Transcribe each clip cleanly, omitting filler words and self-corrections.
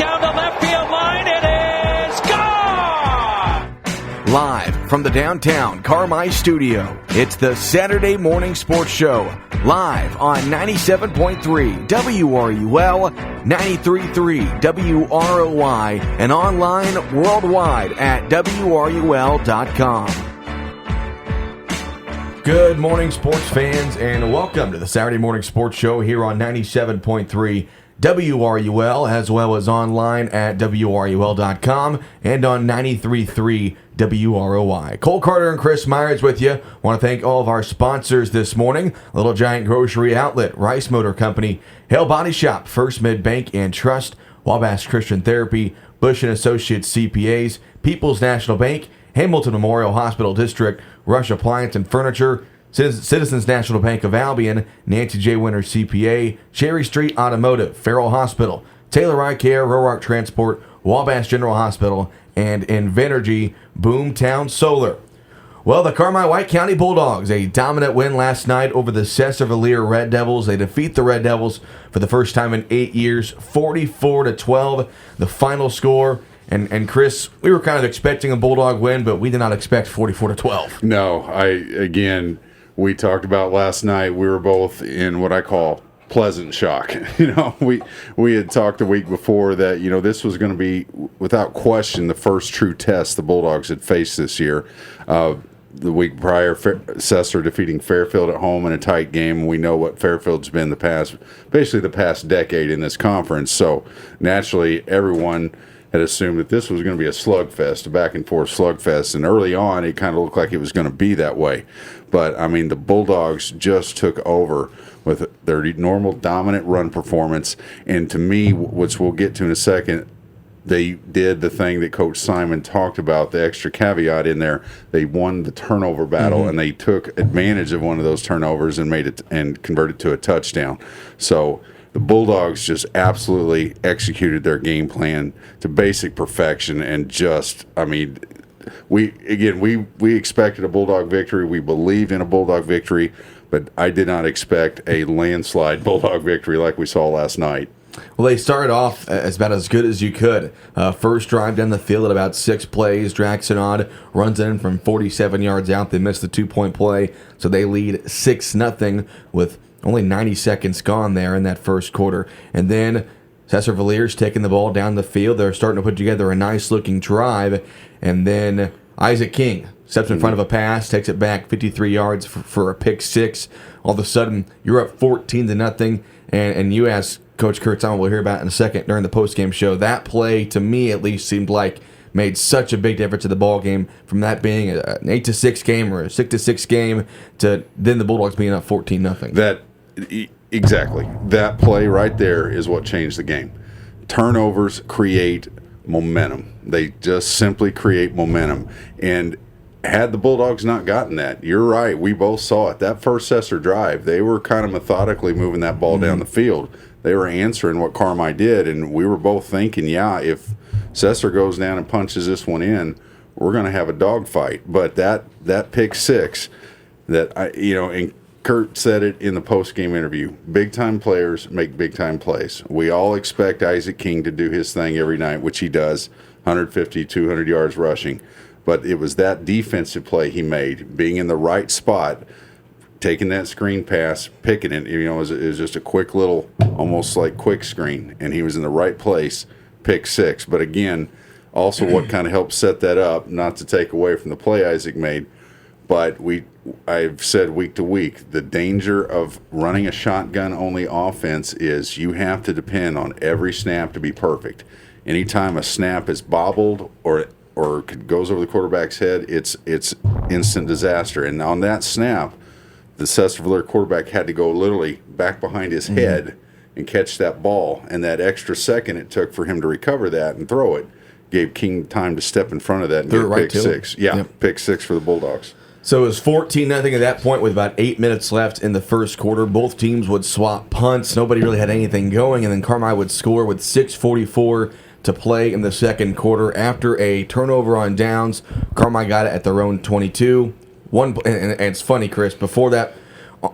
down the left field line. It is gone! Live from the downtown Carmi studio, it's the Saturday Morning Sports Show. Live on 97.3 WRUL, 93.3 WROY, and online worldwide at WRUL.com. Good morning, sports fans, and welcome to the Saturday Morning Sports Show here on 97.3 WRUL, as well as online at WRUL.com and on 93.3 WROY. Cole Carter and Chris Myers with you. Want to thank all of our sponsors this morning. Little Giant Grocery Outlet, Rice Motor Company, Hale Body Shop, First Mid Bank and Trust, Wabash Christian Therapy, Bush & Associates CPAs, People's National Bank, Hamilton Memorial Hospital District, Rush Appliance and Furniture, Citizens National Bank of Albion, Nancy J. Winter CPA, Cherry Street Automotive, Farrell Hospital, Taylor Eye Care, Rorark Transport, Wabash General Hospital, and Invenergy Boomtown Solar. Well, the Carmi White County Bulldogs, a dominant win last night over the Sesser-Valier Red Devils. They defeat the Red Devils for the first time in 8 years, 44-12, the final score. And Chris, we were kind of expecting a Bulldog win, but we did not expect 44-12. No, we talked about last night, we were both in what I call pleasant shock. We had talked a week before that, this was going to be, without question, the first true test the Bulldogs had faced this year. The week prior, Sesser defeating Fairfield at home in a tight game. We know what Fairfield's been the past decade in this conference. So naturally, everyone had assumed that this was going to be a slugfest, a back-and-forth slugfest, and early on it kind of looked like it was going to be that way. But, the Bulldogs just took over with their normal dominant run performance, and to me, which we'll get to in a second, they did the thing that Coach Simon talked about, the extra caveat in there. They won the turnover battle, and they took advantage of one of those turnovers and made it and converted to a touchdown. So the Bulldogs just absolutely executed their game plan to basic perfection, and we expected a Bulldog victory. We believed in a Bulldog victory, but I did not expect a landslide Bulldog victory like we saw last night. Well, they started off about as good as you could. First drive down the field at about 6 plays. Draxonod runs it in from 47 yards out. They missed the 2-point play, so they lead 6-0 with only 90 seconds gone there in that first quarter. And then Sesser-Valier's taking the ball down the field. They're starting to put together a nice-looking drive. And then Isaac King steps in front of a pass, takes it back 53 yards for a pick six. All of a sudden, you're up 14-0. And you ask Coach Kurt Simon, we'll hear about in a second during the postgame show. That play, to me at least, seemed like made such a big difference to the ball game, from that being an 8-6 game or a 6-6 game to then the Bulldogs being up 14-0. Exactly. That play right there is what changed the game. Turnovers create momentum. They just simply create momentum. And had the Bulldogs not gotten that, you're right, we both saw it. That first Sesser drive, they were kind of methodically moving that ball down the field. They were answering what Carmi did, and we were both thinking, if Sesser goes down and punches this one in, we're going to have a dogfight. But that pick six, and Kurt said it in the post-game interview, big-time players make big-time plays. We all expect Isaac King to do his thing every night, which he does, 150, 200 yards rushing. But it was that defensive play he made, being in the right spot, taking that screen pass, picking it. It was just a quick little, almost like quick screen, and he was in the right place, pick six. But again, also what kind of helped set that up, not to take away from the play Isaac made, but I've said week to week, the danger of running a shotgun-only offense is you have to depend on every snap to be perfect. Anytime a snap is bobbled or goes over the quarterback's head, it's instant disaster. And on that snap, the Sesser-Valier quarterback had to go literally back behind his head and catch that ball. And that extra second it took for him to recover that and throw it gave King time to step in front of that and get pick six. Pick six for the Bulldogs. So it was 14-0 at that point with about 8 minutes left in the first quarter. Both teams would swap punts. Nobody really had anything going, and then Carmi would score with 6:44 to play in the second quarter. After a turnover on downs, Carmi got it at their own 22. And it's funny, Chris, before that,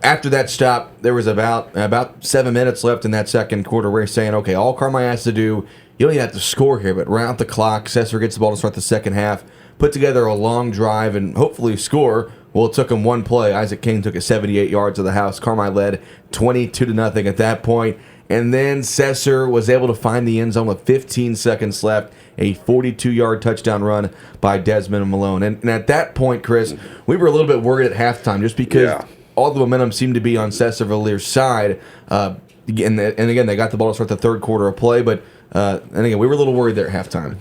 after that stop, there was about 7 minutes left in that second quarter. We're saying, okay, all Carmi has to do, you don't even have to score here, but run out the clock. Sesser gets the ball to start the second half, put together a long drive, and hopefully score. Well, it took him one play. Isaac King took it 78 yards to the house. Carmi led 22-0 at that point. And then Sesser was able to find the end zone with 15 seconds left, a 42-yard touchdown run by Desmond Malone. And at that point, Chris, we were a little bit worried at halftime just because all the momentum seemed to be on Sesser-Valier's side. And again, they got the ball to start the third quarter of play, but and again, we were a little worried there at halftime.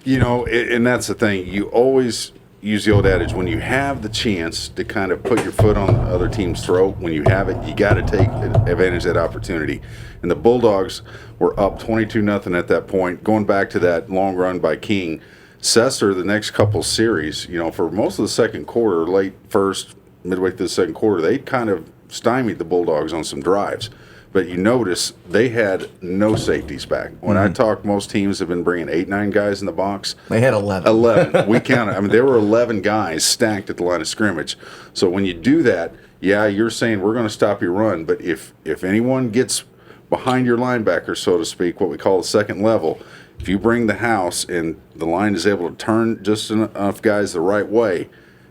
You know, and that's the thing. You always use the old adage, when you have the chance to kind of put your foot on the other team's throat, when you have it, you got to take advantage of that opportunity. And the Bulldogs were up 22-0 at that point. Going back to that long run by King, Sesser, the next couple series, you know, for most of the second quarter, late first, midway through the second quarter, they kind of stymied the Bulldogs on some drives. But you notice they had no safeties back. When I talk, most teams have been bringing 8, 9 guys in the box. They had 11. 11. We counted. I mean, there were 11 guys stacked at the line of scrimmage. So when you do that, yeah, you're saying we're going to stop your run. But if anyone gets behind your linebacker, so to speak, what we call the second level, if you bring the house and the line is able to turn just enough guys the right way,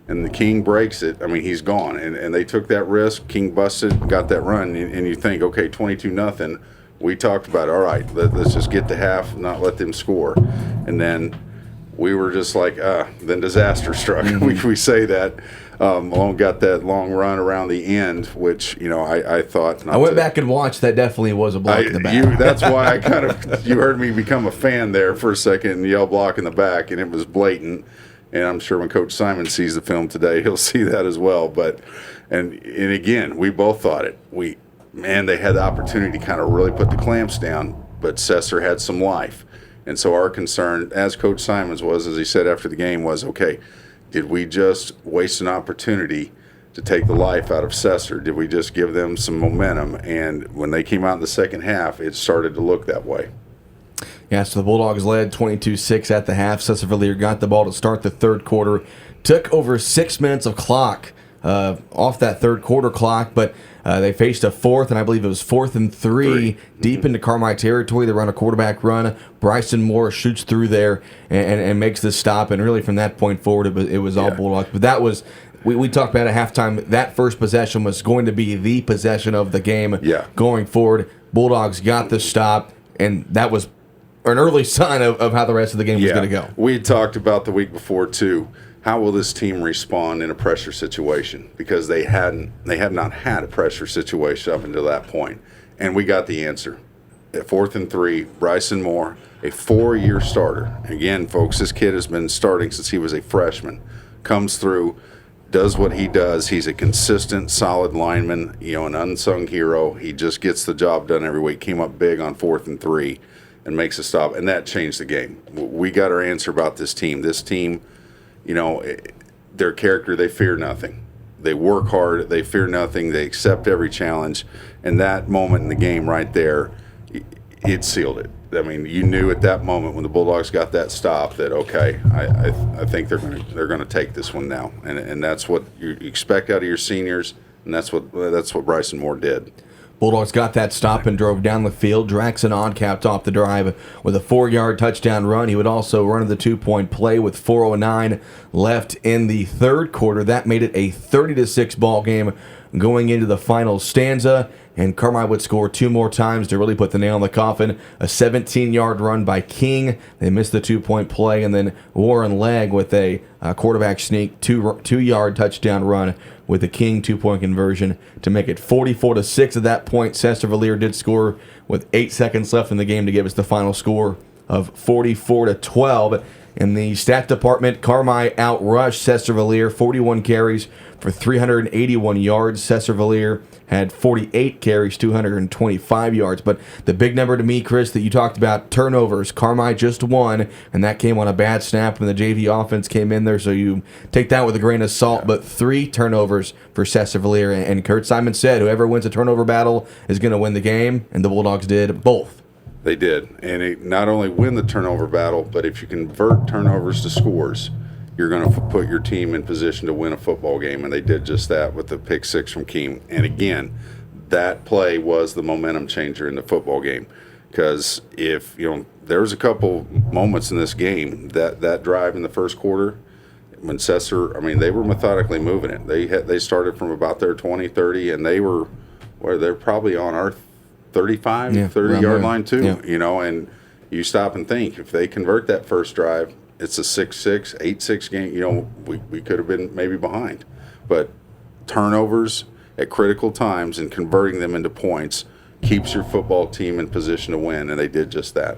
and the King breaks it, I mean, he's gone. And they took that risk. King busted, got that run. And you think, okay, 22-0. We talked about, all right, let's just get to half, not let them score. And then we were just like, then disaster struck. We say that. Malone got that long run around the end, which, you know, I thought. I went back and watched. That definitely was a block in the back. That's why I kind of, you heard me become a fan there for a second and yell block in the back, and it was blatant. And I'm sure when Coach Simon sees the film today, he'll see that as well. But and again, we both thought it. They had the opportunity to kind of really put the clamps down, but Sesser had some life. And so our concern, as Coach Simon's was, as he said after the game, was, okay, did we just waste an opportunity to take the life out of Sesser? Did we just give them some momentum? And when they came out in the second half, it started to look that way. Yeah, so the Bulldogs led 22-6 at the half. Sesser-Valier got the ball to start the third quarter. Took over 6 minutes of clock off that third quarter clock, but they faced a fourth, and I believe it was 4th and 3 deep into Carmi territory. They run a quarterback run. Bryson Moore shoots through there and makes the stop, and really from that point forward, it was all Bulldogs. But that was, we talked about at halftime, that first possession was going to be the possession of the game going forward. Bulldogs got the stop, and that was an early sign of how the rest of the game was going to go. We had talked about the week before, too. How will this team respond in a pressure situation? Because they have not had a pressure situation up until that point. And we got the answer. At 4th and 3, Bryson Moore, a 4-year starter. Again, folks, this kid has been starting since he was a freshman. Comes through, does what he does. He's a consistent, solid lineman, an unsung hero. He just gets the job done every week. Came up big on 4th and 3 and makes a stop, and that changed the game. We got our answer about this team. This team, their character, they fear nothing. They work hard, they fear nothing, they accept every challenge, and that moment in the game right there, it sealed it. I mean, you knew at that moment when the Bulldogs got that stop that, okay, I think they're going to take this one now, and that's what you expect out of your seniors, and that's what Bryson Moore did. Bulldogs got that stop and drove down the field. Draxon Odd capped off the drive with a 4-yard touchdown run. He would also run the 2-point play with 4:09 left in the third quarter. That made it a 30-6 ball game going into the final stanza. And Carmi would score 2 more times to really put the nail in the coffin. A 17-yard run by King. They missed the 2-point play. And then Warren Legg with a quarterback sneak, 2-yard touchdown run with the King 2-point conversion to make it 44-6 at that point. Sesser-Valier did score with 8 seconds left in the game to give us the final score of 44-12. In the stat department, Carmi outrushed Sesser-Valier, 41 carries for 381 yards. Sesser-Valier had 48 carries, 225 yards. But the big number to me, Chris, that you talked about, turnovers. Carmi just won, and that came on a bad snap when the JV offense came in there, so you take that with a grain of salt. But 3 turnovers for Sesser-Valier, and Kurt Simon said whoever wins a turnover battle is going to win the game, and the Bulldogs did both. They did, and it not only win the turnover battle, but if you convert turnovers to scores, you're going to put your team in position to win a football game, and they did just that with the pick six from Keem. And again, that play was the momentum changer in the football game, because if there was a couple moments in this game that drive in the first quarter when Sesser, they were methodically moving it. They started from about their 20, 30, and they're probably on our 35, 30-yard line too. Yeah. And you stop and think, if they convert that first drive, it's a 6-6, 8-6 game. We could have been maybe behind. But turnovers at critical times and converting them into points keeps your football team in position to win, and they did just that.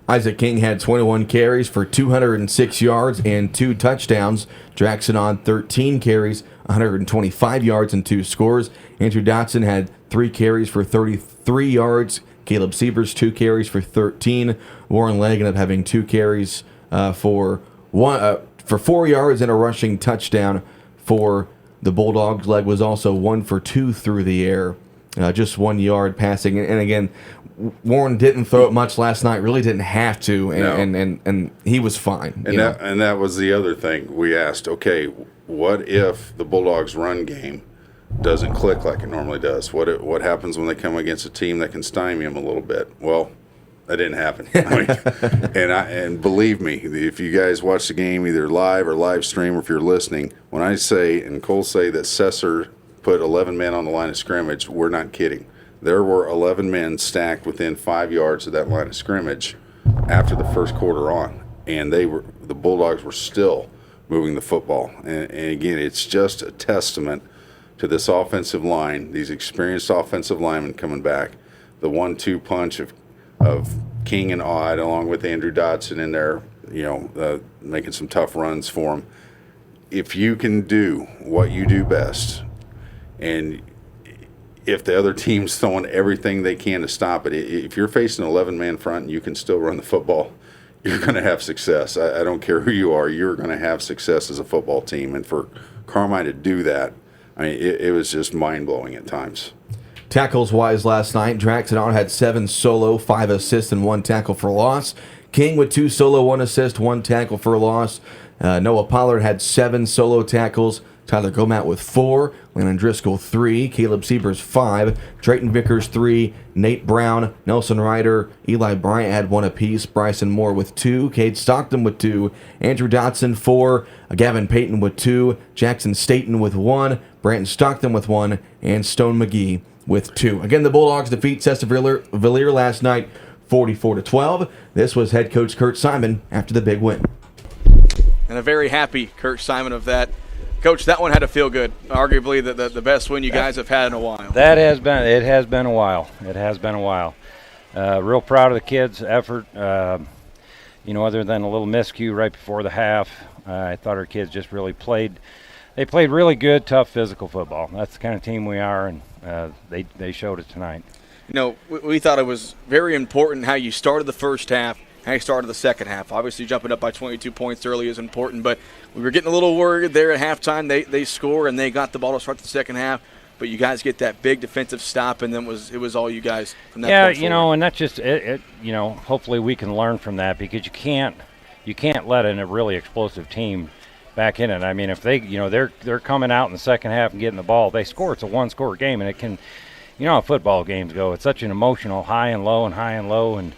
Isaac King had 21 carries for 206 yards and 2 touchdowns. Jackson on 13 carries, 125 yards and 2 scores. Andrew Dotson had 3 carries for 33 yards. Caleb Sievers 2 carries for 13. Warren Legg ended up having 2 carries for 4 yards and a rushing touchdown for the Bulldogs. Legg was also 1 for 2 through the air, just 1 yard passing. And again, Warren didn't throw it much last night. Really didn't have to, and he was fine. And that was the other thing we asked. Okay, what if the Bulldogs' run game doesn't click like it normally does? What happens when they come against a team that can stymie them a little bit? Well, that didn't happen. And believe me, if you guys watch the game either live or live stream, or if you're listening, when I say and Cole say that Sesser put 11 men on the line of scrimmage, we're not kidding. There were 11 men stacked within 5 yards of that line of scrimmage after the first quarter on, and the Bulldogs were still moving the football. And again, it's just a testament to this offensive line, these experienced offensive linemen coming back, the 1-2 punch of King and Odd, along with Andrew Dotson in there, making some tough runs for him. If you can do what you do best, and if the other team's throwing everything they can to stop it, if you're facing an 11-man front and you can still run the football, you're going to have success. I don't care who you are, you're going to have success as a football team. And for Carmine to do that, it was just mind-blowing at times. Tackles-wise last night, Draxon had 7 solo, 5 assists, and 1 tackle for loss. King with 2 solo, 1 assist, 1 tackle for loss. Noah Pollard had 7 solo tackles. Tyler Gomat with 4, Landon Driscoll 3, Caleb Sievers 5, Drayton Vickers 3, Nate Brown, Nelson Ryder, Eli Bryant had 1 apiece, Bryson Moore with 2, Cade Stockton with 2, Andrew Dotson 4, Gavin Payton with 2, Jackson Staten with 1, Branton Stockton with 1, and Stone McGee with 2. Again, the Bulldogs defeat Sesser-Valier last night 44-12. This was head coach Kurt Simon after the big win. And a very happy Kurt Simon of that. Coach, that one had to feel good. Arguably the best win you guys have had in a while. It has been a while. It has been a while. Real proud of the kids' effort. Other than a little miscue right before the half, I thought our kids just really played. They played really good, tough, physical football. That's the kind of team we are, and they showed it tonight. We thought it was very important how you started the first half, how you started the second half. Obviously, jumping up by 22 points early is important, but we were getting a little worried there at halftime. They score, and they got the ball to start the second half, but you guys get that big defensive stop, and then it was all you guys from that point forward. And that's just it. Hopefully we can learn from that, because you can't let in a really explosive team back in it. If they're coming out in the second half and getting the ball, they score. It's a one-score game, and it can, how football games go. It's such an emotional high and low, and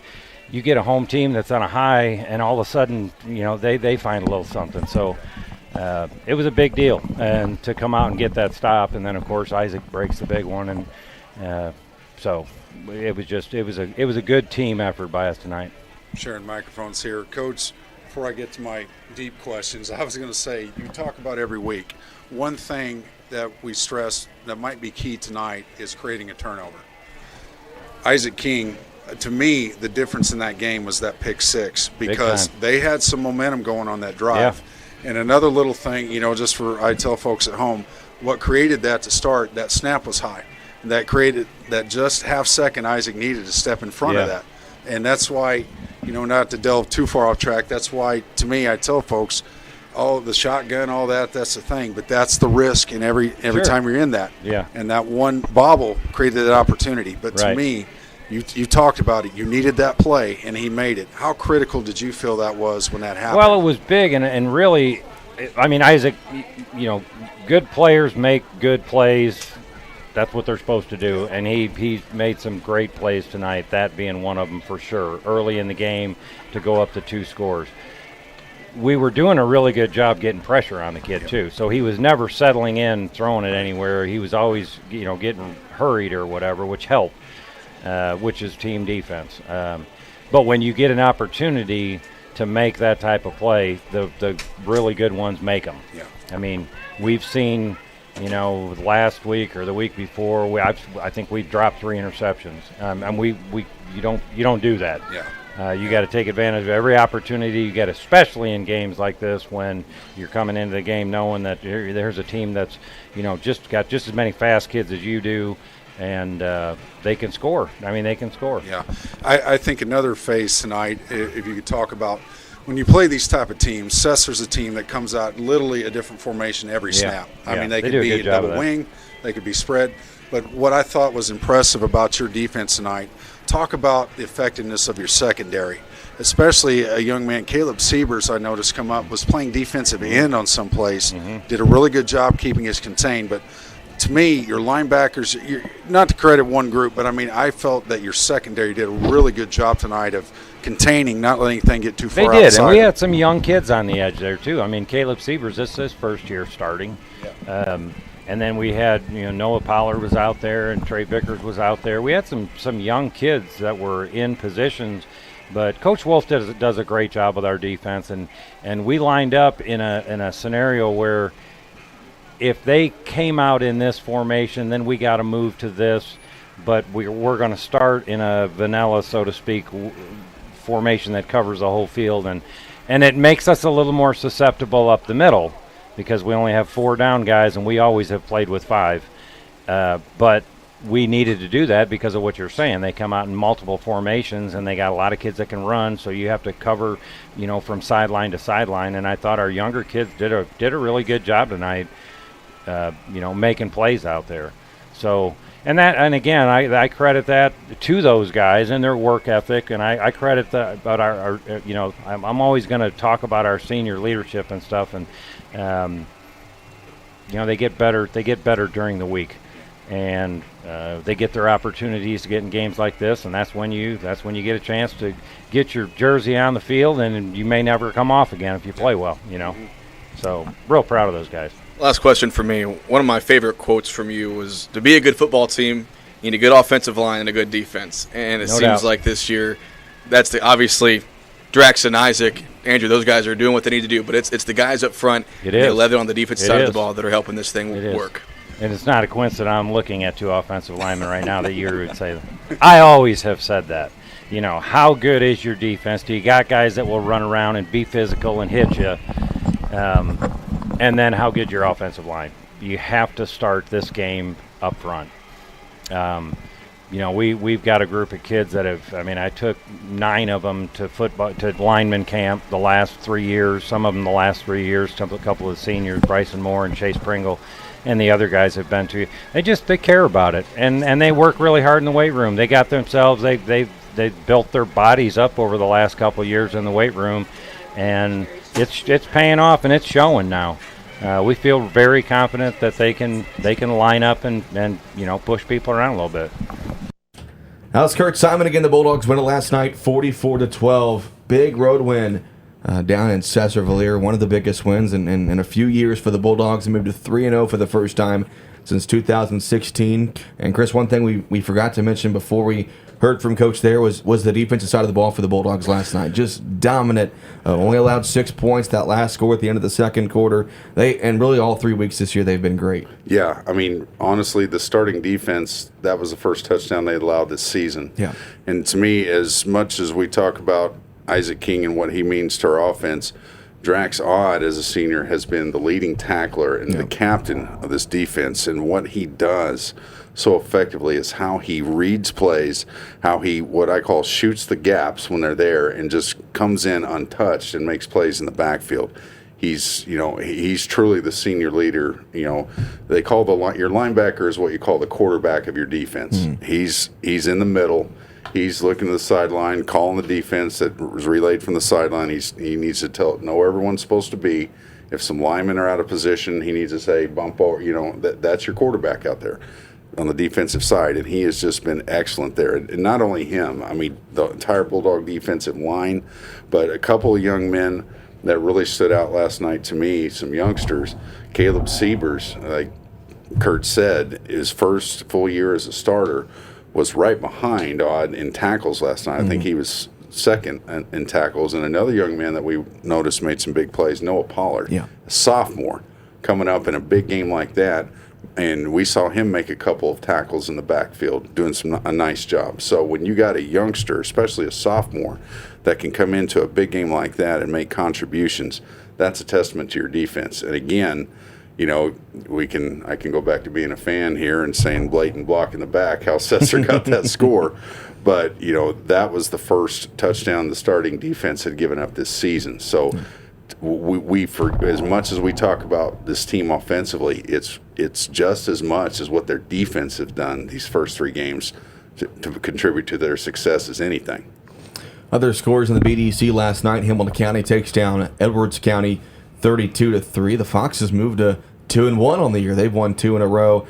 you get a home team that's on a high, and all of a sudden, they find a little something. So it was a big deal, and to come out and get that stop, and then of course Isaac breaks the big one, and so it was a good team effort by us tonight. Sharing microphones here, Coach. Before I get to my deep questions, I was going to say, you talk about every week. One thing that we stress that might be key tonight is creating a turnover. Isaac King, to me, the difference in that game was that pick six, because they had some momentum going on that drive. Yeah. And another little thing, just I tell folks at home, what created that to start, that snap was high. That created that just half second Isaac needed to step in front of that. And that's why, not to delve too far off track, that's why, to me, I tell folks, the shotgun, all that's the thing. But that's the risk in every time you're in that. Yeah. And that one bobble created that opportunity. But to me, you talked about it. You needed that play, and he made it. How critical did you feel that was when that happened? Well, it was big, and really, I mean, Isaac, good players make good plays. That's what they're supposed to do, and he made some great plays tonight, that being one of them for sure, early in the game to go up to 2 scores. We were doing a really good job getting pressure on the kid, too, so he was never settling in, throwing it anywhere. He was always, getting hurried or whatever, which helped, which is team defense. But when you get an opportunity to make that type of play, the really good ones make them. Yeah. I mean, we've seen – last week or the week before, I think we dropped 3 interceptions, and you don't do that. Yeah. You got to take advantage of every opportunity you get, especially in games like this when you're coming into the game knowing that there's a team that's just got just as many fast kids as you do, and they can score. I mean, they can score. Yeah, I think another phase tonight, if you could talk about. When you play these type of teams, Sesser's a team that comes out literally a different formation every snap. I mean, they could be a double wing, they could be spread. But what I thought was impressive about your defense tonight, talk about the effectiveness of your secondary, especially a young man, Caleb Siebers, I noticed come up, was playing defensive end on some plays, did a really good job keeping us contained. But to me, your linebackers, not to credit one group, but I mean, I felt that your secondary did a really good job tonight of containing, not letting anything get too far outside. They did, and we had some young kids on the edge there too. I mean, Caleb Siebers, this is his first year starting. Yeah. And then we had, Noah Pollard was out there and Trey Vickers was out there. We had some young kids that were in positions, but Coach Wolf does a great job with our defense, and we lined up in a scenario where if they came out in this formation, then we got to move to this, but we're going to start in a vanilla, so to speak, formation that covers the whole field, and it makes us a little more susceptible up the middle because we only have 4 down guys, and we always have played with 5. But we needed to do that because of what you're saying. They come out in multiple formations, and they got a lot of kids that can run, so you have to cover, from sideline to sideline. And I thought our younger kids did a really good job tonight, making plays out there. So. And again, I credit that to those guys and their work ethic, and I credit that about our I'm always going to talk about our senior leadership and stuff, and they get better during the week, and they get their opportunities to get in games like this, and that's when you get a chance to get your jersey on the field, and you may never come off again if you play well, So real proud of those guys. Last question for me. One of my favorite quotes from you was, to be a good football team, you need a good offensive line and a good defense. And it seems like this year, that's obviously Drax and Isaac, Andrew, those guys are doing what they need to do. But it's the guys up front, and 11 on the defensive side of the ball that are helping this thing work. And it's not a coincidence I'm looking at 2 offensive linemen right now that you would say that. I always have said that. How good is your defense? Do you got guys that will run around and be physical and hit you? And then how good your offensive line. You have to start this game up front. We've got a group of kids that I took 9 of them to lineman camp the last 3 years, some of them the last 3 years, a couple of the seniors, Bryson Moore and Chase Pringle, and the other guys have been to. They care about it, and they work really hard in the weight room. They got themselves, they built their bodies up over the last couple of years in the weight room, and it's paying off, and it's showing now. We feel very confident that they can line up and push people around a little bit. That was Kurt Simon again. The Bulldogs win it last night, 44-12. Big road win down in Sesser-Valier. One of the biggest wins in a few years for the Bulldogs. They moved to 3-0 for the first time since 2016. And Chris, one thing we forgot to mention before we heard from Coach there was the defensive side of the ball for the Bulldogs last night. Just dominant. Only allowed 6 points. That last score at the end of the second quarter. And really all 3 weeks this year they've been great. Yeah, I mean, honestly, the starting defense, that was the first touchdown they allowed this season. Yeah. And to me, as much as we talk about Isaac King and what he means to our offense, Drax Odd, as a senior, has been the leading tackler and the captain of this defense. And what he does so effectively is how he reads plays, how he, what I call, shoots the gaps when they're there and just comes in untouched and makes plays in the backfield. He's truly the senior leader. They call your linebacker is what you call the quarterback of your defense. Mm. He's in the middle. He's looking to the sideline, calling the defense that was relayed from the sideline. He needs to know where everyone's supposed to be If some linemen are out of position, he needs to say, bump over. That's your quarterback out there on the defensive side, and he has just been excellent there. And not only him, I mean, the entire Bulldog defensive line, but a couple of young men that really stood out last night to me, some youngsters. Caleb Siebers, like Kurt said, his first full year as a starter was right behind Odd in tackles last night. I think he was second in tackles. And another young man that we noticed made some big plays, Noah Pollard, a sophomore, coming up in a big game like that. And we saw him make a couple of tackles in the backfield, doing a nice job. So when you got a youngster, especially a sophomore, that can come into a big game like that and make contributions, that's a testament to your defense. And again, I can go back to being a fan here and saying blatant block in the back, how Sesser got that score. But, that was the first touchdown the starting defense had given up this season. So we for as much as we talk about this team offensively, it's just as much as what their defense have done these first 3 games to contribute to their success as anything. Other scores in the BDC last night: Hamilton County takes down Edwards County 32-3. The Foxes moved to 2-1 on the year. They've won 2 in a row.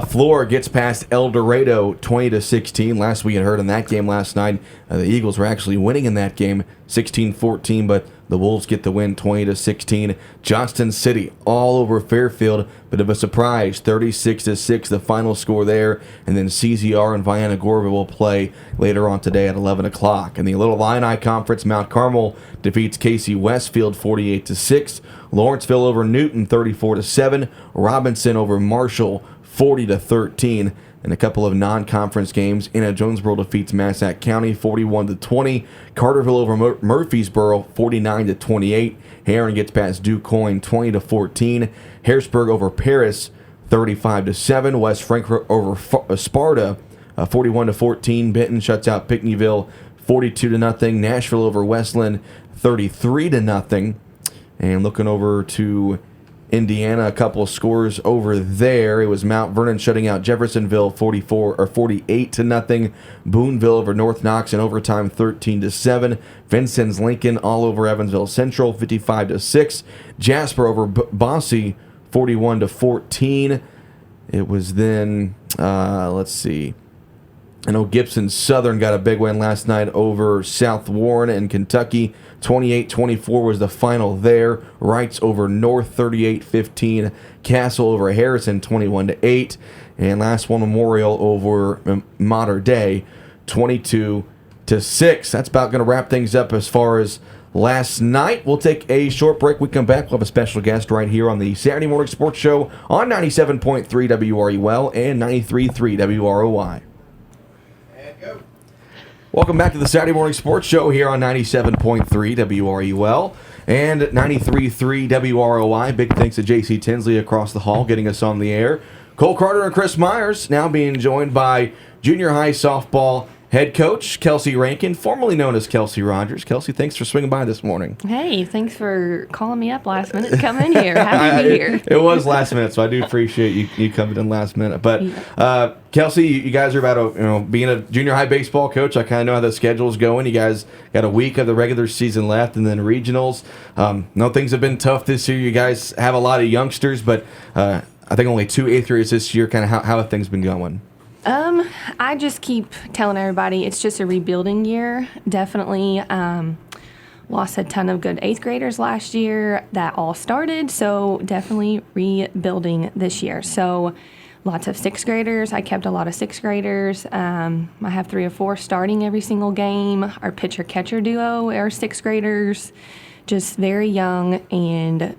Flora gets past El Dorado 20-16. Last we had heard in that game last night, the Eagles were actually winning in that game 16-14, but the Wolves get the win 20-16. Johnston City all over Fairfield, bit of a surprise, 36-6, the final score there. And then CZR and Vienna Gorville will play later on today at 11 o'clock. In the Little Illini Conference, Mount Carmel defeats Casey Westfield 48-6. Lawrenceville over Newton 34-7. Robinson over Marshall 40-13. In a couple of non-conference games, Anna Jonesboro defeats Massac County 41-20. Carterville over Murfreesboro 49-28. Heron gets past DuQuoin 20-14. Harrisburg over Paris 35-7. West Frankfort over Sparta 41-14. Benton shuts out Pinckneyville 42-0. Nashville over Westland 33-0. And looking over to Indiana, a couple of scores over there. It was Mount Vernon shutting out Jeffersonville 48-0. Boonville over North Knox in overtime 13-7. Vincennes Lincoln all over Evansville Central 55-6. Jasper over Bossy 41-14. It was then let's see. I know Gibson Southern got a big win last night over South Warren in Kentucky. 28-24 was the final there. Wrights over North 38-15. Castle over Harrison 21-8. And last one, Memorial over Mater Dei 22-6. That's about going to wrap things up as far as last night. We'll take a short break. We come back. We'll have a special guest right here on the Saturday Morning Sports Show on 97.3 WRUL and 93.3 WROY. Welcome back to the Saturday Morning Sports Show here on 97.3 WRUL and 93.3 WROI. Big thanks to J.C. Tinsley across the hall getting us on the air. Cole Carter and Chris Myers now being joined by junior high softball head coach Kelsey Rankin, formerly known as Kelsey Rogers. Kelsey, thanks for swinging by this morning. Hey, thanks for calling me up last minute to come in here. Happy to be here. It was last minute, so I do appreciate you coming in last minute. But Kelsey, you guys are about being a junior high baseball coach. I kind of know how the schedule's going. You guys got a week of the regular season left, and then regionals. No, things have been tough this year. You guys have a lot of youngsters, but I think only 2 8th graders this year. Kind of how have things been going? I just keep telling everybody it's just a rebuilding year. Definitely lost a ton of good 8th graders last year that all started, so definitely rebuilding this year. So lots of 6th graders. I kept a lot of 6th graders. I have 3 or 4 starting every single game. Our pitcher-catcher duo are 6th graders, just very young and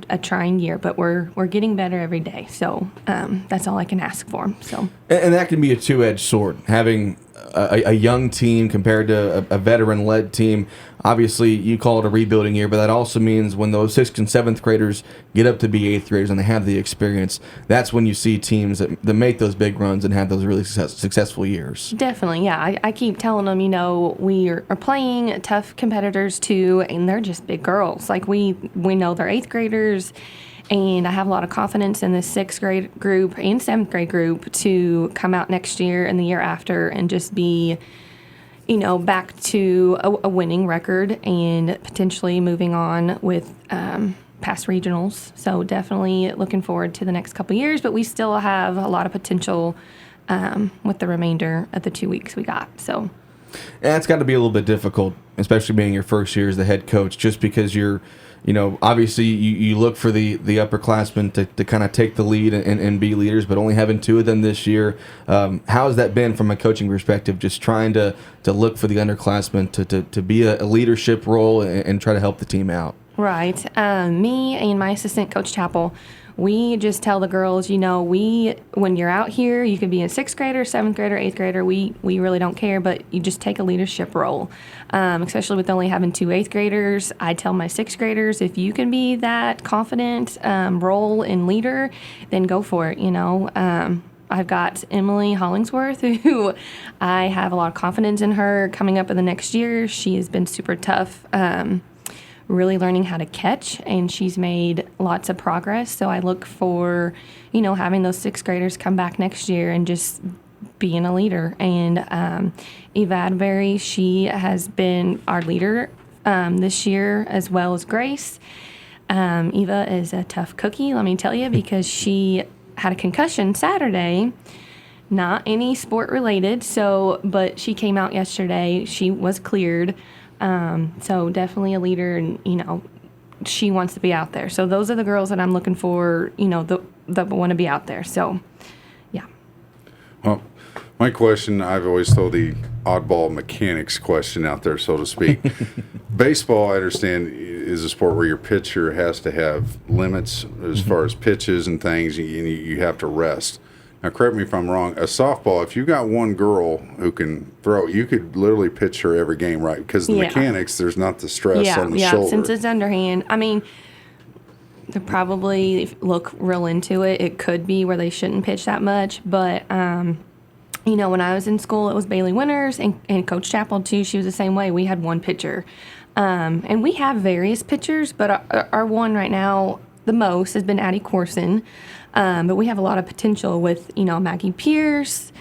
a trying year, but we're getting better every day. So that's all I can ask for. So, and that can be a two-edged sword, having a young team compared to a veteran-led team. Obviously, you call it a rebuilding year, but that also means when those 6th and 7th graders get up to be 8th graders and they have the experience, that's when you see teams that make those big runs and have those really successful years. Definitely, yeah. I keep telling them, we are playing tough competitors too, and they're just big girls. Like, we know they're 8th graders, and I have a lot of confidence in this 6th grade group and 7th grade group to come out next year and the year after and just be back to a winning record and potentially moving on with past regionals. So definitely looking forward to the next couple of years, but we still have a lot of potential with the remainder of the 2 weeks we got. So. And it's got to be a little bit difficult, especially being your first year as the head coach, just because you're, obviously you look for the upperclassmen to kind of take the lead and be leaders, but only having 2 of them this year. How has that been from a coaching perspective, just trying to look for the underclassmen to be a leadership role and try to help the team out? Right. Me and my assistant, Coach Chappell, we just tell the girls, when you're out here, you could be a 6th grader, 7th grader, 8th grader. We really don't care, but you just take a leadership role, especially with only having 2 8th graders. I tell my 6th graders, if you can be that confident role and leader, then go for it, I've got Emily Hollingsworth, who I have a lot of confidence in her coming up in the next year. She has been super tough. Really learning how to catch, and she's made lots of progress. So I look for, having those 6th graders come back next year and just being a leader. And Eva Adberry, she has been our leader this year, as well as Grace. Eva is a tough cookie, let me tell you, because she had a concussion Saturday. Not any sport related, but she came out yesterday. She was cleared. So definitely a leader, and, she wants to be out there. So those are the girls that I'm looking for, that want to be out there. So, yeah. Well, my question, I've always told the oddball mechanics question out there, so to speak. Baseball, I understand, is a sport where your pitcher has to have limits as far as pitches and things, and you have to rest. Now, correct me if I'm wrong, a softball, if you got one girl who can throw, you could literally pitch her every game, right? Because the mechanics, there's not the stress on the shoulder. Yeah, since it's underhand. I mean, they probably look real into it. It could be where they shouldn't pitch that much. But, when I was in school, it was Bailey Winters and Coach Chappell, too. She was the same way. We had one pitcher. And we have various pitchers, but our one right now, the most, has been Addie Corson. But we have a lot of potential with, Maggie Pierce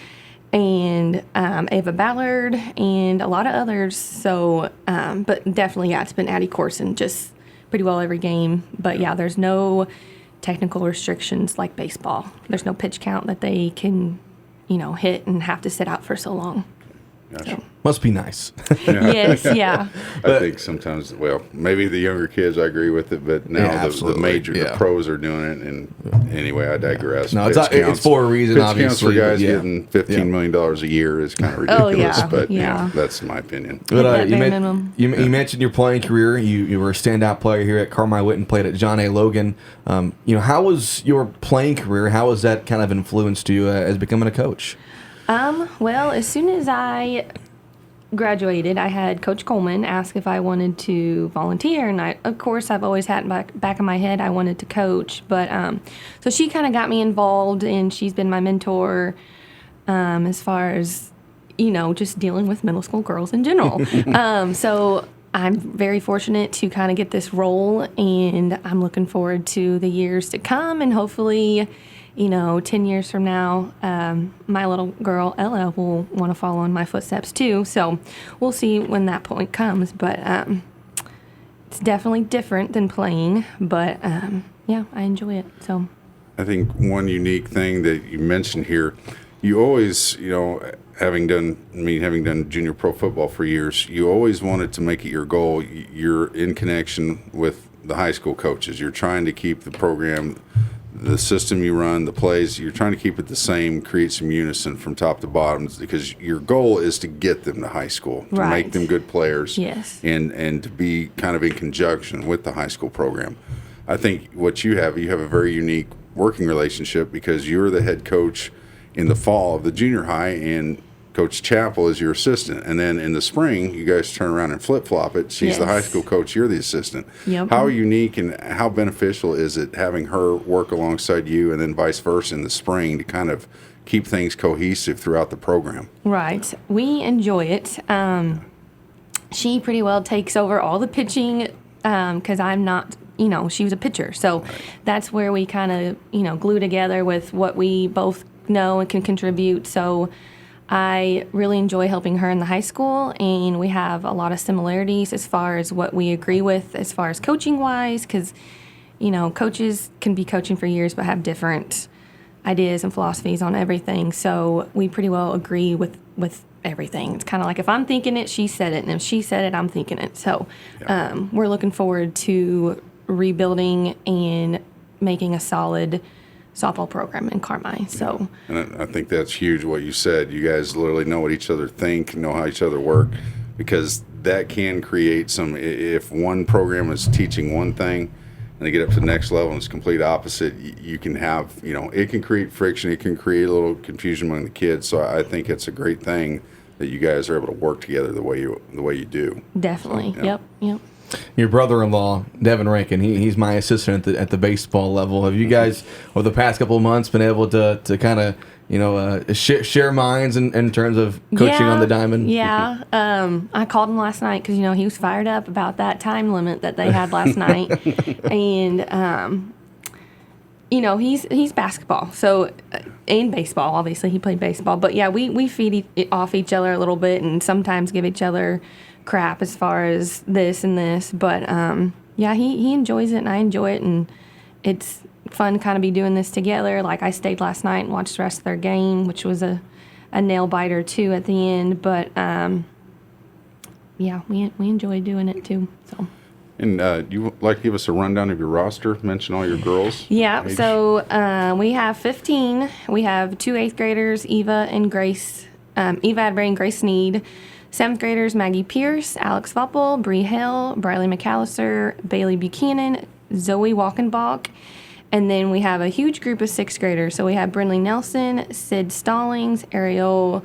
and Ava Ballard and a lot of others. So, but definitely, it's been Addie Corson just pretty well every game. But, there's no technical restrictions like baseball. There's no pitch count that they can, hit and have to sit out for so long. Gotcha. So. Must be nice. Yes, yeah. I think sometimes, maybe the younger kids, I agree with it, but now the pros are doing it. And anyway, I digress. No, it's for a reason, obviously. Pitch counts for guys getting $15 million a year is kind of ridiculous, but that's my opinion. But you mentioned your playing career. You were a standout player here at Carmi Whitten, played at John A. Logan. How was your playing career? How has that kind of influenced you as becoming a coach? Well, as soon as I graduated, I had Coach Coleman ask if I wanted to volunteer, and of course, I've always had in back of my head I wanted to coach. But so she kind of got me involved, and she's been my mentor as far as just dealing with middle school girls in general. So I'm very fortunate to kind of get this role, and I'm looking forward to the years to come, and hopefully, 10 years from now, my little girl, Ella, will want to follow in my footsteps too. So we'll see when that point comes. But it's definitely different than playing. But, I enjoy it. So I think one unique thing that you mentioned here, you always, having done junior pro football for years, you always wanted to make it your goal. You're in connection with the high school coaches. You're trying to keep the program, the system you run, the plays, you're trying to keep it the same, create some unison from top to bottom, because your goal is to get them to high school, to make them good players, and to be kind of in conjunction with the high school program. I think what you have a very unique working relationship, because you're the head coach in the fall of the junior high, and Coach Chappell is your assistant. And then in the spring, you guys turn around and flip-flop it. She's the high school coach. You're the assistant. Yep. How unique and how beneficial is it having her work alongside you, and then vice versa in the spring, to kind of keep things cohesive throughout the program? Right. We enjoy it. She pretty well takes over all the pitching because I'm not, she was a pitcher. So that's where we kind of, glue together with what we both know and can contribute. So I really enjoy helping her in the high school, and we have a lot of similarities as far as what we agree with as far as coaching-wise, because, coaches can be coaching for years but have different ideas and philosophies on everything. So we pretty well agree with everything. It's kind of like if I'm thinking it, she said it, and if she said it, I'm thinking it. So we're looking forward to rebuilding and making a solid softball program in Carmi. So, and I think that's huge what you said. You guys literally know what each other think, know how each other work, because that can create some, if one program is teaching one thing and they get up to the next level and it's complete opposite, you can have, it can create friction, it can create a little confusion among the kids. So I think it's a great thing that you guys are able to work together the way you do. Definitely. So, yeah. Yep. Your brother-in-law, Devin Rankin, he's my assistant at the baseball level. Have you guys, over the past couple of months, been able to kind of, share minds in terms of coaching on the diamond? Yeah. I called him last night because, he was fired up about that time limit that they had last night. And, he's basketball. So, and baseball, obviously. He played baseball. But, yeah, we feed off each other a little bit and sometimes give each other crap as far as this and this, but he enjoys it and I enjoy it, and it's fun to kind of be doing this together. Like, I stayed last night and watched the rest of their game, which was a nail biter too at the end, but we enjoy doing it too. So. And you like to give us a rundown of your roster, mention all your girls? Yeah, age? So we have 15. We have 2 8th graders, Eva and Grace, Eva Adbury and Grace Sneed. 7th graders, Maggie Pierce, Alex Voppel, Bree Hill, Briley McAllister, Bailey Buchanan, Zoe Walkenbach. And then we have a huge group of 6th graders. So we have Brinley Nelson, Sid Stallings, Ariel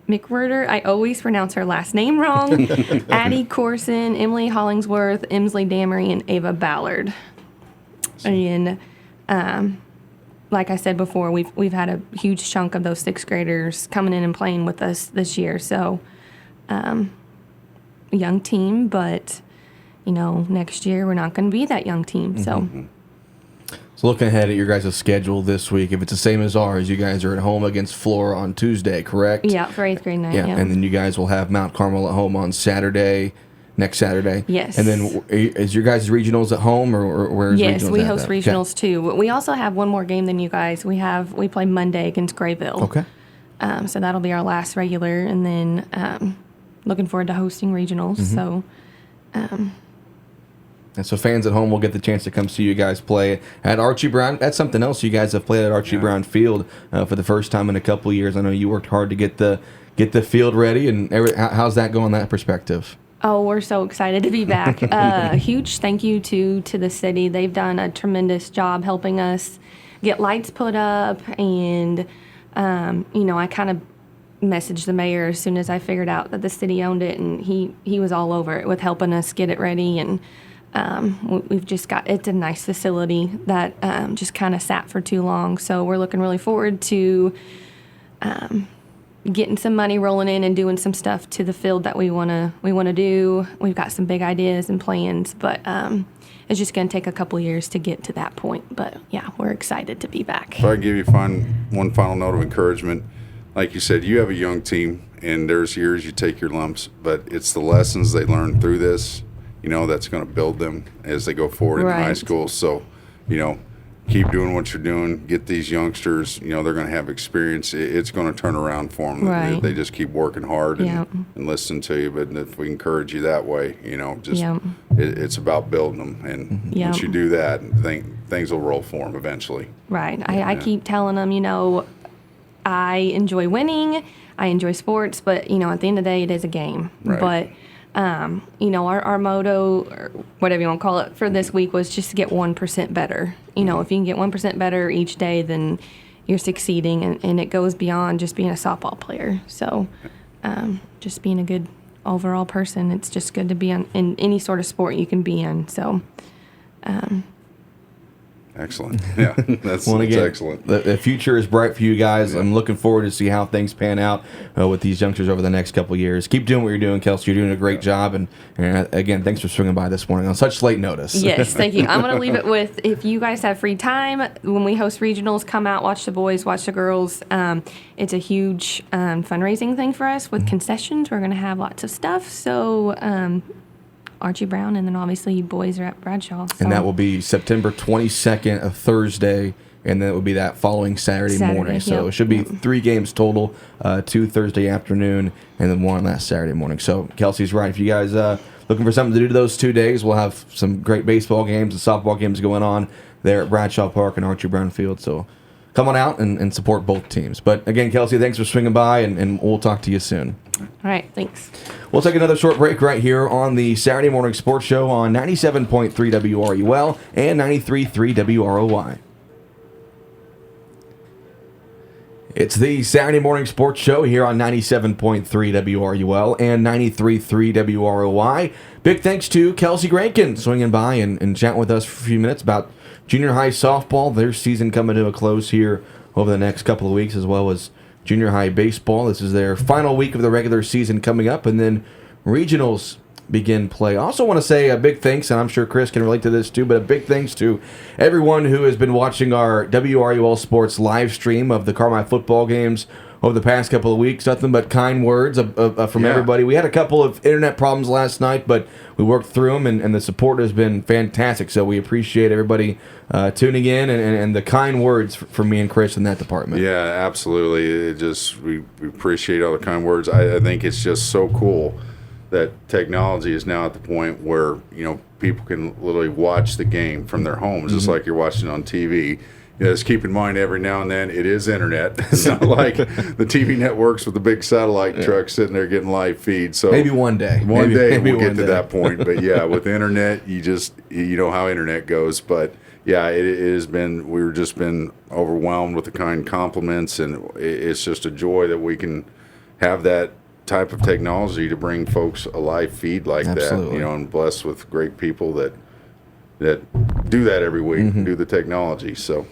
McWhirter. I always pronounce her last name wrong. Addie Corson, Emily Hollingsworth, Emsley Damery, and Ava Ballard. And like I said before, we've had a huge chunk of those 6th graders coming in and playing with us this year. So young team, but next year we're not going to be that young team. Mm-hmm. So looking ahead at your guys' schedule this week, if it's the same as ours, you guys are at home against Flora on Tuesday, correct? Yeah, for 8th grade night. Yeah, and then you guys will have Mount Carmel at home on next Saturday. Yes. And then is your guys' regionals at home, or where is regionals? Yes, we host regionals too. We also have one more game than you guys. We play Monday against Grayville. Okay. So that'll be our last regular, and then looking forward to hosting regionals. Mm-hmm. So. And so fans at home will get the chance to come see you guys play at Archie Brown. That's something else. You guys have played at Archie Brown Field for the first time in a couple of years. I know you worked hard to get the field ready. And how's that going, that perspective? Oh, we're so excited to be back. Huge thank you to the city. They've done a tremendous job helping us get lights put up. And, I kind of messaged the mayor as soon as I figured out that the city owned it. And he was all over it with helping us get it ready. And we've just it's a nice facility that just kind of sat for too long. So we're looking really forward to getting some money rolling in and doing some stuff to the field that we want to do. We've got some big ideas and plans, but it's just going to take a couple years to get to that point. But yeah, we're excited to be back. If I give you one final note of encouragement, like you said, you have a young team, and there's years you take your lumps, but it's the lessons they learn through this, that's going to build them as they go forward in high school. So, keep doing what you're doing. Get these youngsters, they're going to have experience. It's going to turn around for them. Right. They just keep working hard and listen to you. But if we encourage you that way, it's about building them. And once you do that, things will roll for them eventually. Right. I keep telling them, I enjoy winning. I enjoy sports. But, at the end of the day, it is a game. Right. But our motto, or whatever you want to call it, for this week was just to get 1% better. If you can get 1% better each day, then you're succeeding, and it goes beyond just being a softball player. So just being a good overall person, it's just good to be in any sort of sport you can be in. So excellent. Yeah, that's excellent. The future is bright for you guys. I'm looking forward to see how things pan out with these youngsters over the next couple of years. Keep doing what you're doing, Kelsey. You're doing a great job. And again, thanks for swinging by this morning on such late notice. Yes, thank you. I'm going to leave it with, if you guys have free time, when we host regionals, come out, watch the boys, watch the girls. It's a huge fundraising thing for us with concessions. We're going to have lots of stuff. So Archie Brown, and then obviously boys are at Bradshaw. So. And that will be September 22nd, a Thursday, and then it will be that following Saturday morning. So it should be 3 games total, 2 Thursday afternoon, and then 1 last Saturday morning. So Kelsey's right. If you guys looking for something to do those 2 days, we'll have some great baseball games and softball games going on there at Bradshaw Park and Archie Brown Field. So come on out and support both teams. But again, Kelsey, thanks for swinging by, and we'll talk to you soon. All right, thanks. We'll take another short break right here on the Saturday Morning Sports Show on 97.3 WRUL and 93.3 WROY. It's the Saturday Morning Sports Show here on 97.3 WRUL and 93.3 WROY. Big thanks to Kelsey Rankin swinging by and chatting with us for a few minutes about junior high softball. Their season coming to a close here over the next couple of weeks, as well as junior high baseball. This is their final week of the regular season coming up, and then regionals begin play. I also want to say a big thanks, and I'm sure Chris can relate to this too, but a big thanks to everyone who has been watching our WRUL Sports live stream of the Carmi football games over the past couple of weeks. Nothing but kind words from everybody. We had a couple of internet problems last night, but we worked through them, and the support has been fantastic. So we appreciate everybody tuning in and the kind words from me and Chris in that department. Yeah, absolutely. We appreciate all the kind words. I think it's just so cool that technology is now at the point where, people can literally watch the game from their homes, just like you're watching on TV. Just keep in mind, every now and then it is internet. It's not like the TV networks with the big satellite trucks sitting there getting live feeds. So maybe one day. Maybe we'll get to that point. But yeah, with the internet, you know how internet goes. But yeah, it has been. We've just been overwhelmed with the kind compliments, and it's just a joy that we can have that type of technology to bring folks a live feed like Absolutely. that. And blessed with great people that do that every week and do the technology. So.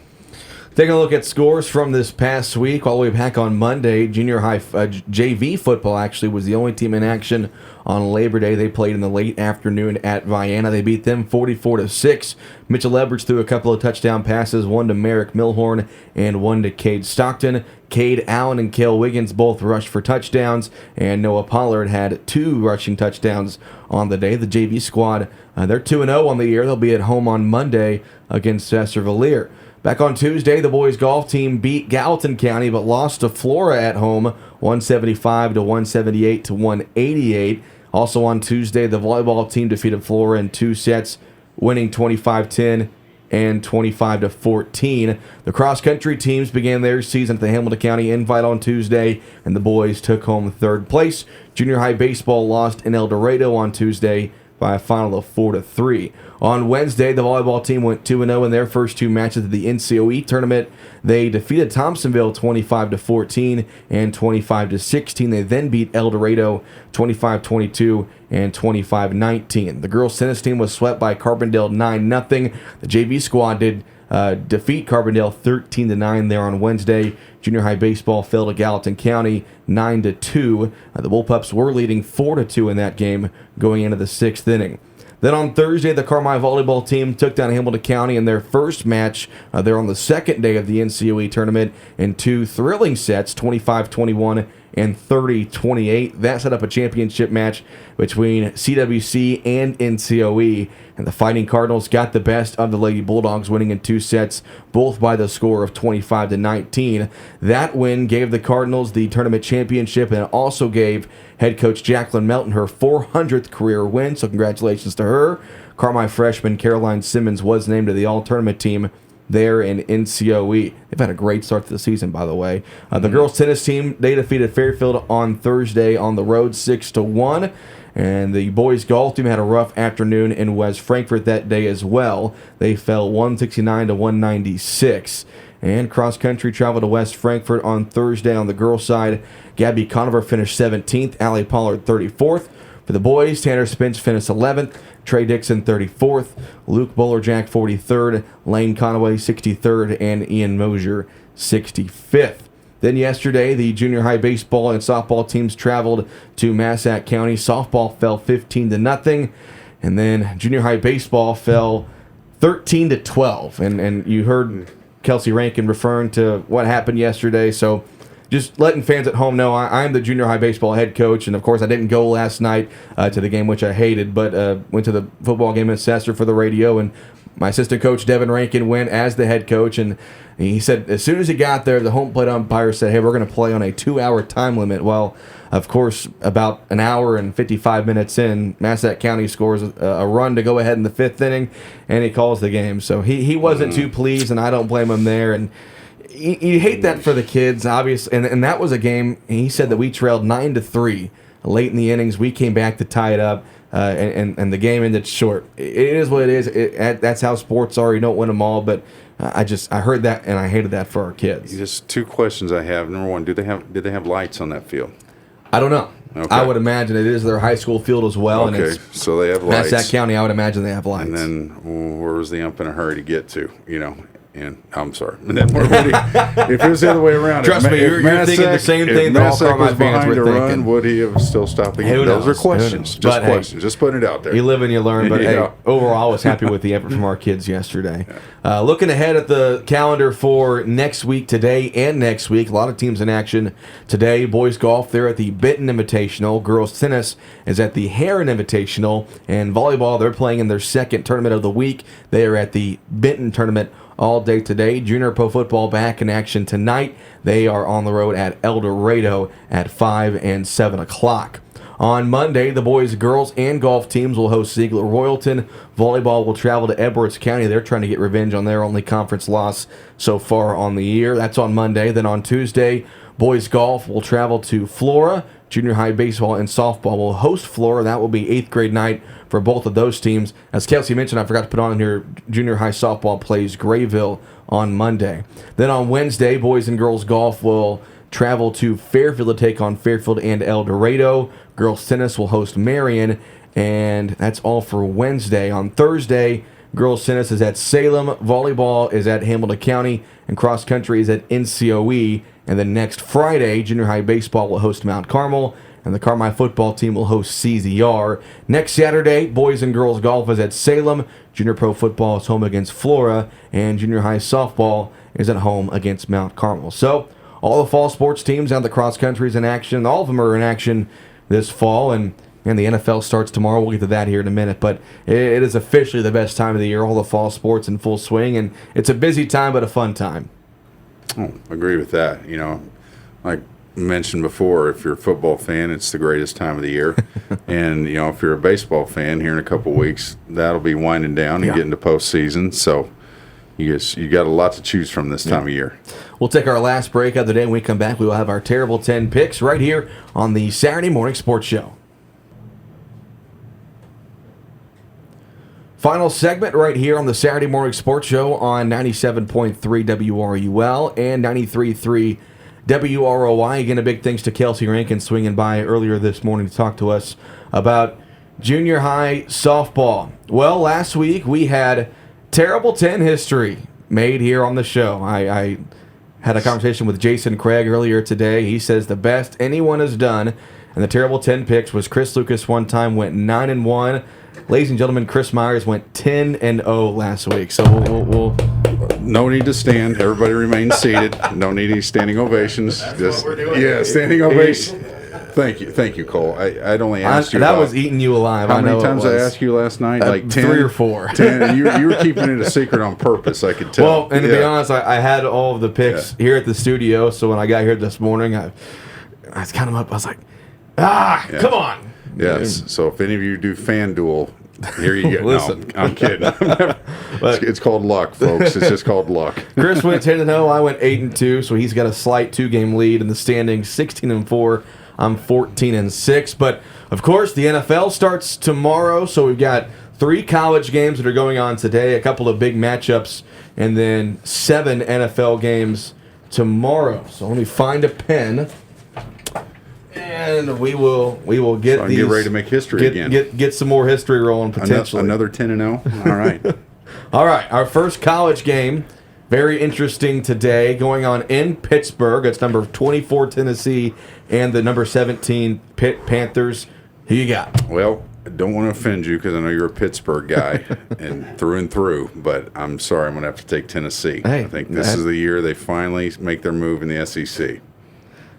Taking a look at scores from this past week, all the way back on Monday, junior high JV football actually was the only team in action on Labor Day. They played in the late afternoon at Vienna. They beat them 44-6. Mitchell Edwards threw a couple of touchdown passes, one to Merrick Milhorn and one to Cade Stockton. Cade Allen and Cale Wiggins both rushed for touchdowns, and Noah Pollard had 2 rushing touchdowns on the day. The JV squad, they're 2-0 on the year. They'll be at home on Monday against Sesser-Valier. Back on Tuesday, the boys golf team beat Gallatin County but lost to Flora at home 175 to 178 to 188. Also on Tuesday, the volleyball team defeated Flora in 2 sets, winning 25-10 and 25-14. The cross-country teams began their season at the Hamilton County Invite on Tuesday, and the boys took home 3rd place. Junior high baseball lost in El Dorado on Tuesday by a final of 4-3. On Wednesday, the volleyball team went 2-0 in their first 2 matches of the NCOE tournament. They defeated Thompsonville 25-14 and 25-16. They then beat El Dorado 25-22 and 25-19. The girls' tennis team was swept by Carbondale 9-0. The JV squad did defeat Carbondale 13-9 there on Wednesday. Junior high baseball fell to Gallatin County 9-2. The Bullpups were leading 4-2 in that game going into the 6th inning. Then on Thursday, the Carmi volleyball team took down Hamilton County in their first match. They're on the 2nd day of the NCOE tournament in 2 thrilling sets, 25-21 and 30-28. That set up a championship match between CWC and NCOE. And the Fighting Cardinals got the best of the Lady Bulldogs, winning in 2 sets, both by the score of 25-19. That win gave the Cardinals the tournament championship, and it also gave head coach Jacqueline Melton her 400th career win, so congratulations to her. Carmi freshman Caroline Simmons was named to the all-tournament team there in NCOE. They've had a great start to the season, by the way. The girls' tennis team, they defeated Fairfield on Thursday on the road 6-1. And the boys' golf team had a rough afternoon in West Frankfort that day as well. They fell 169 to 196. And cross-country traveled to West Frankfort on Thursday on the girls' side. Gabby Conover finished 17th, Allie Pollard 34th. For the boys, Tanner Spence finished 11th, Trey Dixon 34th, Luke Bowlerjack 43rd, Lane Conaway 63rd, and Ian Mosier 65th. Then yesterday, the junior high baseball and softball teams traveled to Massac County. Softball fell 15-0, and then junior high baseball fell 13-12. And you heard Kelsey Rankin referring to what happened yesterday. So just letting fans at home know I'm the junior high baseball head coach, and of course I didn't go last night to the game, which I hated, but went to the football game in Sesser for the radio, and my assistant coach Kelsey Rankin went as the head coach, and he said as soon as he got there, the home plate umpire said, "Hey, we're going to play on a 2-hour time limit." Well, of course, about an hour and 55 minutes in, Massac County scores a run to go ahead in the 5th inning, and he calls the game. So he wasn't too pleased, and I don't blame him there. And you hate that for the kids, obviously. And that was a game, he said that we trailed 9-3 late in the innings. We came back to tie it up, and the game ended short. It is what it is. That's how sports are. You don't win them all, but I heard that, and I hated that for our kids. Just 2 questions I have. Number one, did they have lights on that field? I don't know. Okay. I would imagine it is their high school field as well. Okay, and it's so they have lights. Massac County, I would imagine they have lights. And then where was the ump in a hurry to get to? And I'm sorry. And then if it was the other way around, Trust me, you're thinking the same thing that all Carmine fans were thinking. Run, would he have still stopped the game? Those are questions. Just questions. Just putting it out there. You live and you learn. But hey, overall, I was happy with the effort from our kids yesterday. Looking ahead at the calendar for next week, today and next week, a lot of teams in action today. Boys golf, they're at the Benton Invitational. Girls tennis is at the Heron Invitational. And volleyball, they're playing in their 2nd tournament of the week. They are at the Benton Tournament all day today. Junior Pro Football back in action tonight. They are on the road at El Dorado at 5 and 7 o'clock. On Monday, the boys, girls, and golf teams will host Ziegler Royalton. Volleyball will travel to Edwards County. They're trying to get revenge on their only conference loss so far on the year. That's on Monday. Then on Tuesday, boys golf will travel to Flora. Junior high baseball and softball will host Flora. That will be 8th grade night for both of those teams. As Kelsey mentioned, I forgot to put on here, junior high softball plays Grayville on Monday. Then on Wednesday, boys and girls golf will travel to Fairfield to take on Fairfield and El Dorado. Girls tennis will host Marion, and that's all for Wednesday. On Thursday, girls tennis is at Salem, volleyball is at Hamilton County, and cross country is at NCOE. And then next Friday, junior high baseball will host Mount Carmel, and the Carmine football team will host CZR. Next Saturday, boys and girls golf is at Salem, junior pro football is home against Flora, and junior high softball is at home against Mount Carmel. So all the fall sports teams and the cross country is in action. All of them are in action this fall, and the NFL starts tomorrow. We'll get to that here in a minute, but it is officially the best time of the year. All the fall sports in full swing, and it's a busy time but a fun time. Oh, agree with that. Like mentioned before, if you're a football fan, it's the greatest time of the year. And, if you're a baseball fan, here in a couple of weeks, that'll be winding down and getting to postseason. So you got a lot to choose from this time of year. We'll take our last break of the day. When we come back, we will have our Terrible 10 picks right here on the Saturday Morning Sports Show. Final segment right here on the Saturday Morning Sports Show on 97.3 WRUL and 93.3 WROY. Again, a big thanks to Kelsey Rankin swinging by earlier this morning to talk to us about junior high softball. Well, last week we had Terrible 10 history made here on the show. I had a conversation with Jason Craig earlier today. He says the best anyone has done in the Terrible 10 picks was Chris Lucas one time, went 9-1. Ladies and gentlemen, Chris Myers went 10-0 last week. So we'll no need to stand. Everybody remain seated. No need any standing ovations. That's what we're doing. Standing ovation. Thank you, Cole. I'd only asked you. That was eating you alive. How many times I asked you last night? Like 10, 3 or 4. 10. You were keeping it a secret on purpose. I could tell. Well, and to be honest, I had all of the picks here at the studio. So when I got here this morning, I was kind of up. I was like, come on. Yes. So if any of you do FanDuel, here you go. Listen. No, I'm kidding. It's called luck, folks. It's just called luck. Chris went 10-0. I went 8-2. So he's got a slight 2-game lead in the standings. 16-4. I'm 14-6. But of course, the NFL starts tomorrow. So we've got 3 college games that are going on today. A couple of big matchups, and then 7 NFL games tomorrow. So let me find a pen. And we will get so these. Get ready to make history again. Get some more history rolling potentially. Another 10-0. All right. All right. Our first college game, very interesting today, going on in Pittsburgh. It's number 24 Tennessee and the number 17 Pitt Panthers. Who you got? Well, I don't want to offend you because I know you're a Pittsburgh guy and through, but I'm sorry, I'm going to have to take Tennessee. Hey, I think this is the year they finally make their move in the SEC.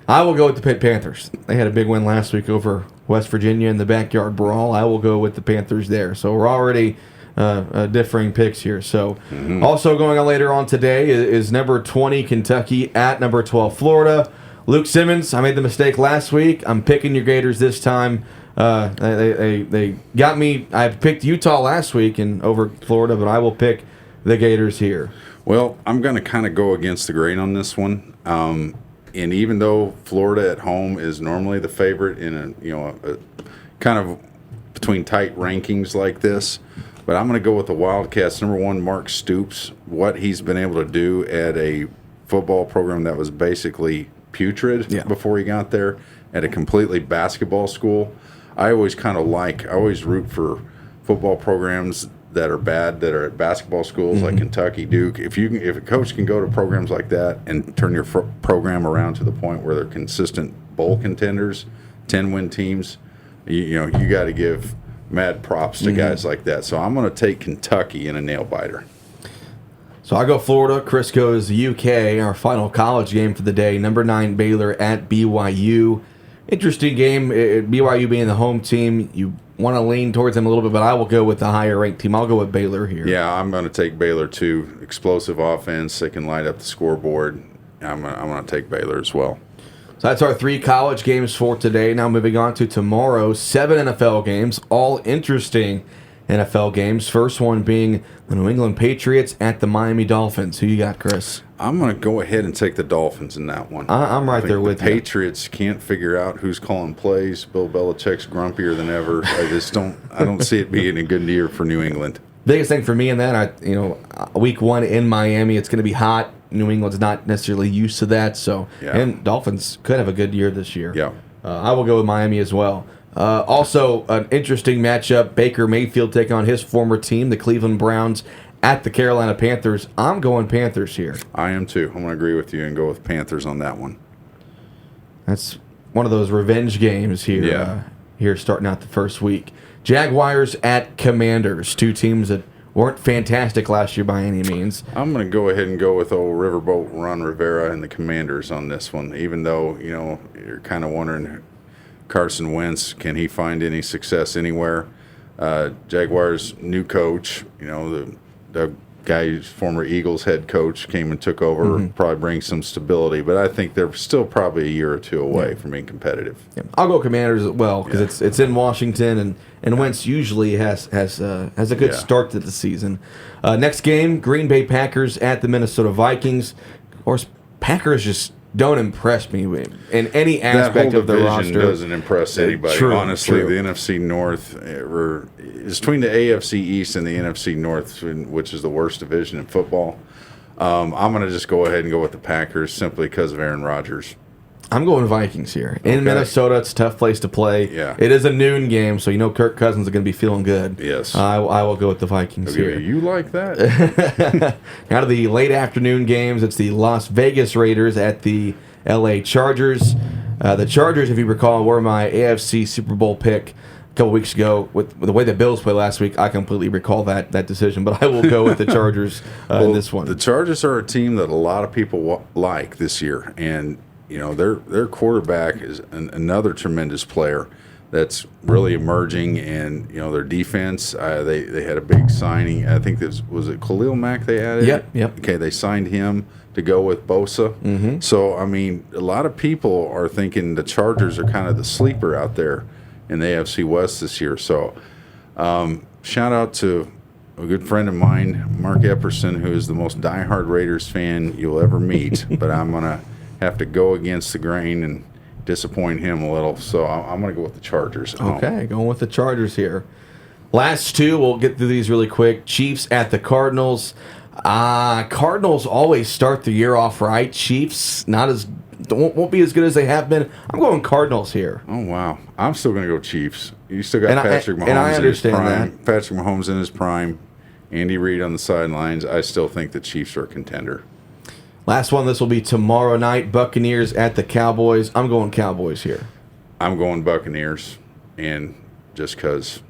I will go with the Pitt Panthers. They had a big win last week over West Virginia in the backyard brawl. I will go with the Panthers there. So we're already differing picks here. So also going on later on today is number 20 Kentucky at number 12 Florida. Luke Simmons, I made the mistake last week. I'm picking your Gators this time. They got me. I picked Utah last week and over Florida, but I will pick the Gators here. Well, I'm going to kind of go against the grain on this one. And even though Florida at home is normally the favorite in a kind of between tight rankings like this, but I'm going to go with the Wildcats. Number one, Mark Stoops. What he's been able to do at a football program that was basically putrid before he got there, at a completely basketball school. I always root for football programs that are bad, that are at basketball schools like Kentucky, Duke. If a coach can go to programs like that and turn your program around to the point where they're consistent bowl contenders, 10-win teams, you got to give mad props to guys like that. So I'm going to take Kentucky in a nail biter. So I go Florida. Chris goes UK, our final college game for the day. Number 9 Baylor at BYU. Interesting game. BYU being the home team, you want to lean towards them a little bit, but I will go with the higher ranked team. I'll go with Baylor here. Yeah, I'm going to take Baylor too. Explosive offense. They can light up the scoreboard. I'm going to take Baylor as well. So that's our 3 college games for today. Now moving on to tomorrow, 7 NFL games, all interesting NFL games. First one being the New England Patriots at the Miami Dolphins. Who you got, Chris? I'm going to go ahead and take the Dolphins in that one. I'm right there with you. The Patriots can't figure out who's calling plays. Bill Belichick's grumpier than ever. I don't see it being a good year for New England. Biggest thing for me in that, week 1 in Miami, it's going to be hot. New England's not necessarily used to that, so and Dolphins could have a good year this year. Yeah, I will go with Miami as well. Also, an interesting matchup, Baker Mayfield taking on his former team, the Cleveland Browns, at the Carolina Panthers. I'm going Panthers here. I am too. I'm going to agree with you and go with Panthers on that one. That's one of those revenge games here, here starting out the first week. Jaguars at Commanders, 2 teams that weren't fantastic last year by any means. I'm going to go ahead and go with old Riverboat Ron Rivera and the Commanders on this one, even though, you're kind of wondering Carson Wentz, can he find any success anywhere? Jaguars' new coach, the guy who's former Eagles head coach came and took over, probably brings some stability, but I think they're still probably a year or 2 away from being competitive. Yeah. I'll go Commanders as well because it's in Washington, and Wentz usually has a good start to the season. Next game, Green Bay Packers at the Minnesota Vikings. Of course, Packers just don't impress me in any aspect of the roster. That whole division doesn't impress anybody. Honestly, the NFC North is between the AFC East and the NFC North, which is the worst division in football. I'm going to just go ahead and go with the Packers simply because of Aaron Rodgers. I'm going Vikings here. In Minnesota, it's a tough place to play. Yeah. It is a noon game, so Kirk Cousins is going to be feeling good. Yes. I will go with the Vikings here. You like that? Out of the late afternoon games, it's the Las Vegas Raiders at the LA Chargers. The Chargers, if you recall, were my AFC Super Bowl pick a couple weeks ago. With the way the Bills played last week, I completely recall that decision, but I will go with the Chargers in this one. The Chargers are a team that a lot of people like this year, and their quarterback is another tremendous player that's really emerging, and their defense. They had a big signing. I think was it Khalil Mack they added. Yep. Okay, they signed him to go with Bosa. So a lot of people are thinking the Chargers are kind of the sleeper out there in the AFC West this year. So shout out to a good friend of mine, Mark Epperson, who is the most diehard Raiders fan you'll ever meet. But I'm gonna have to go against the grain and disappoint him a little, so I'm going to go with the Chargers. Okay, going with the Chargers here. Last 2, we'll get through these really quick. Chiefs at the Cardinals. Cardinals always start the year off right. Chiefs won't be as good as they have been. I'm going Cardinals here. Oh wow, I'm still going to go Chiefs. You still got Patrick Mahomes, and I understand in his prime. that. Patrick Mahomes in his prime. Andy Reid on the sidelines. I still think the Chiefs are a contender. Last one, this will be tomorrow night. Buccaneers at the Cowboys. I'm going Cowboys here. I'm going Buccaneers, and just because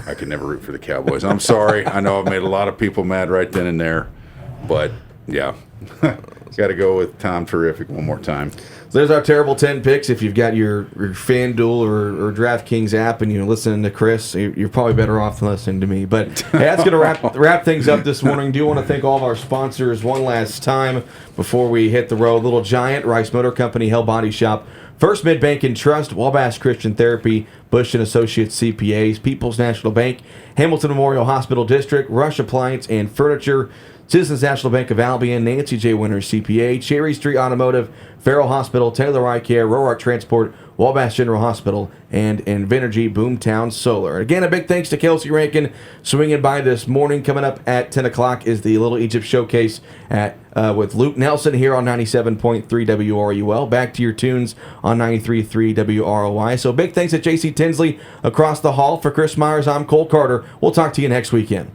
I can never root for the Cowboys. I'm sorry. I know I've made a lot of people mad right then and there, but yeah. Got to go with Tom Terrific one more time. There's our terrible 10 picks. If you've got your FanDuel or DraftKings app and you're listening to Chris, you're probably better off than listening to me. But hey, that's going to wrap things up this morning. Do want to thank all of our sponsors one last time before we hit the road. Little Giant, Rice Motor Company, Hell Body Shop, First Mid Bank and Trust, Wabash Christian Therapy, Bush and Associates CPAs, People's National Bank, Hamilton Memorial Hospital District, Rush Appliance and Furniture, Citizens National Bank of Albion, Nancy J. Winters CPA, Cherry Street Automotive, Farrell Hospital, Taylor Eye Care, Roark Transport, Wabash General Hospital, and Invenergy Boomtown Solar. Again, a big thanks to Kelsey Rankin swinging by this morning. Coming up at 10 o'clock is the Little Egypt Showcase with Luke Nelson here on 97.3 WRUL. Back to your tunes on 93.3 WROY. So big thanks to J.C. Tinsley across the hall. For Chris Myers, I'm Cole Carter. We'll talk to you next weekend.